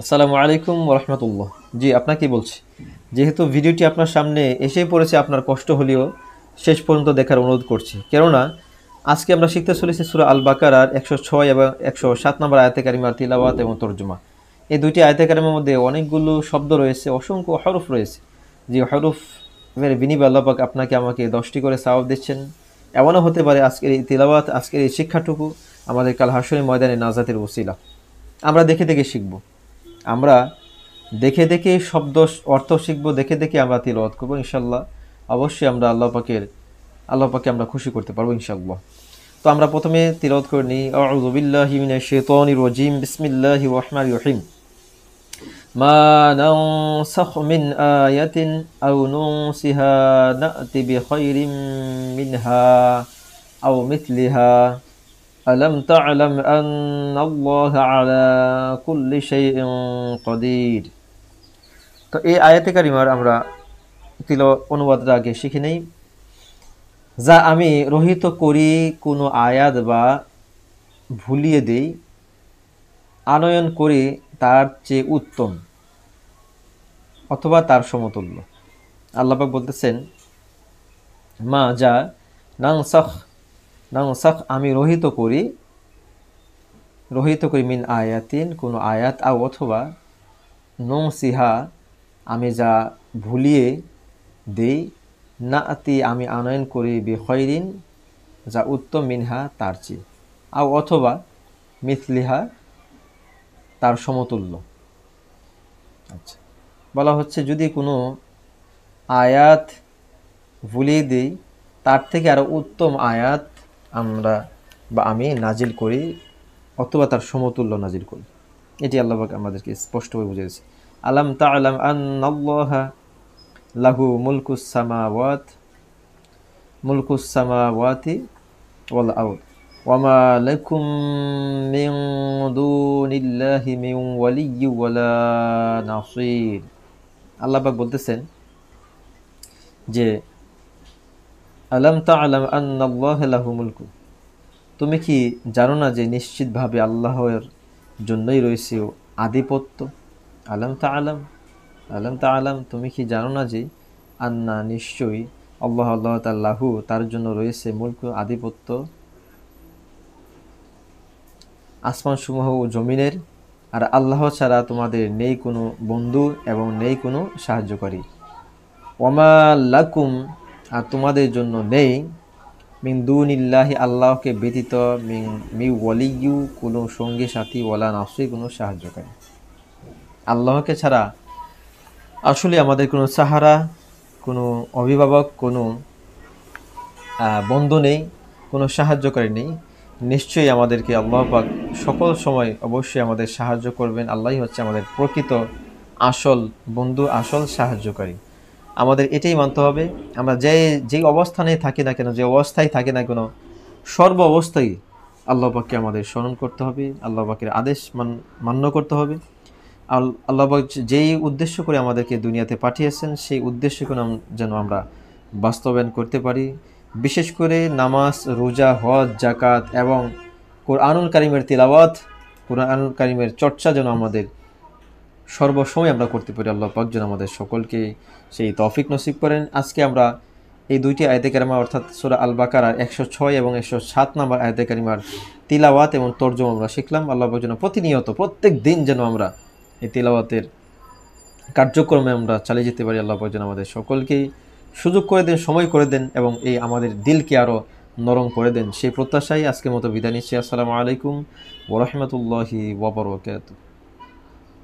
আসসালামু আলাইকুম ওয়া রাহমাতুল্লাহ। জি, আপনাকে বলছি, যেহেতু ভিডিওটি আপনার সামনে এসেই পড়েছে, আপনার কষ্ট হলেও শেষ পর্যন্ত দেখার অনুরোধ করছি। কেননা আজকে আমরা শিখতে চলেছি সূরা আল বাকারার 106 এবং 107 নম্বর আয়াতে কারিমার তিলাওয়াত এবং তরজমা। এই দুইটি আয়াতে কারিমার মধ্যে অনেকগুলো শব্দ রয়েছে, অসংখ্য হরফ রয়েছে। যে হরফের বিনিময়ে আল্লাহ পাক আপনাকে আমাকে 10টি করে সওয়াব দিচ্ছেন। এমনও হতে পারে আজকের এই তিলাওয়াত, আজকের এই শিক্ষাটুকু আমাদের কাল হাশরের ময়দানে নাজাতের ওসিলা। আমরা দেখে দেখে শিখব, আমরা দেখে দেখে শব্দ অর্থ শিখবো, দেখে দেখে আমরা তিলাওয়াত করবো ইনশাল্লাহ। অবশ্যই আমরা আল্লাহ পাকে আমরা খুশি করতে পারবো ইনশাল্লাহ। তো আমরা প্রথমে তিলাওয়াত করে নিই। আউযু বিল্লাহি মিনাশ শাইতানির রাজিম, বিসমিল্লাহির রহমানির রহিম। মা নানসাখ মিন আয়াতিন আও নুনসিহা না'তি বিখাইরিম মিনহা আও মিথলিহা আলম তা'লাম আন্নাল্লাহা আলা কুল্লি শাইইন কাদির। তো এই আয়াতে কারিমার আমরা অনুবাদটা আগে শিখে নেই। যা আমি রহিত করি কোনো আয়াত বা ভুলিয়ে দেই, আনয়ন করি তার চেয়ে উত্তম অথবা তার সমতুল্য। আল্লাহ পাক বলতেছেন, মা যা নানসাখ আমি রহিত করি মিন আয়াতিন কোনো আয়াত, আও অথবা নুনসিহা আমি যা ভুলিয়ে দেই, নাতি আমি আনয়ন করি বিখয়রিন যা উত্তম, মিনহা তার চেয়ে, আও অথবা মিথলিহা তার সমতুল্য। আচ্ছা, বলা হচ্ছে যদি কোনো আয়াত ভুলিয়ে দিই, তার থেকে আরো উত্তম আয়াত আমি নাজিল করি অথবা তার সমতুল্য নাজিল করি। এটি আল্লাহ পাক আমাদেরকে স্পষ্টভাবে বুঝিয়েছে। আলাম তা'লাম আন্নাল্লাহা লাহু মুলকুস সামাওয়াতি ওয়াল আরদ ওয়া মা লাকুম মিন দুনিল্লাহি মিন ওয়ালিয়্যিন ওয়ালা নাসীর। আল্লাহ পাক বলতেছেন যে আলাম তা'লাম আন্নাল্লাহা লাহু মুলকু, তুমি কি জানো না যে নিশ্চিতভাবে আল্লাহর জন্যই রয়েছে আধিপত্য। আলাম তা'লাম তুমি কি জানো না যে আন্না নিশ্চয়ই আল্লাহ তাআলাহু তার জন্য রয়েছে মুলকু আধিপত্য আসমান সমূহ ও জমিনের, আর আল্লাহ ছাড়া তোমাদের নেই কোনো বন্ধু এবং নেই কোনো সাহায্যকারী। ওয়ামা লাকুম আর তোমাদের জন্য নেই মিন দুনিল্লাহি আল্লাহকে ব্যতীত মি ওয়ালিয়্যু কোনো সঙ্গী সাথী, ওয়ালা নাসীর কোনো সাহায্যকারী। আল্লাহকে ছাড়া আসলে আমাদের কোনো সাহারা, কোনো অভিভাবক, কোনো বন্ধু নেই, কোনো সাহায্যকারী নেই। নিশ্চয়ই আমাদেরকে আল্লাহ পাক সকল সময় অবশ্যই আমাদের সাহায্য করবেন। আল্লাহই হচ্ছে আমাদের প্রকৃত আসল বন্ধু, আসল সাহায্যকারী। আমাদের এটাই মানতে হবে। আমরা যেই অবস্থানে থাকি না কেন, যে অবস্থায় থাকি না কেন, সর্ব অবস্থায় আল্লাহ পাককে আমাদের স্মরণ করতে হবে, আল্লাহ পাকের আদেশ মান্য করতে হবে। আল্লাহ পাক যেই উদ্দেশ্য করে আমাদেরকে দুনিয়াতে পাঠিয়েছেন, সেই উদ্দেশ্য যেন আমরা বাস্তবায়ন করতে পারি। বিশেষ করে নামাজ, রোজা, হজ, জাকাত এবং কোরআনুল কারিমের তিলাওয়াত, কোরআনুল কারিমের চর্চা যেন আমাদের সর্বসময় আমরা করতে পারি। আল্লাহ পাক যেন আমাদের সকলকে সেই তৌফিক নসিব করেন। আজকে আমরা এই দুইটি আয়াতে কারিমা অর্থাৎ সূরা আল বাকারার 106 এবং 107 নম্বর আয়াতে কারিমার তিলাওয়াত এবং তরজমা আমরা শিখলাম। আল্লাহ পাক যেন প্রতিনিয়ত প্রত্যেক দিন যেন আমরা এই তিলাওয়াতের কার্যক্রমে আমরা চালিয়ে যেতে পারি। আল্লাহ পাক যেন আমাদের সকলকেই সুযোগ করে দেন, সময় করে দেন এবং এই আমাদের দিলকে আরও নরম করে দেন। সেই প্রত্যাশায় আজকের মতো বিদায় নিচ্ছি। আসসালামু আলাইকুম ওয়া রাহমাতুল্লাহি ওয়া বারাকাতুহু।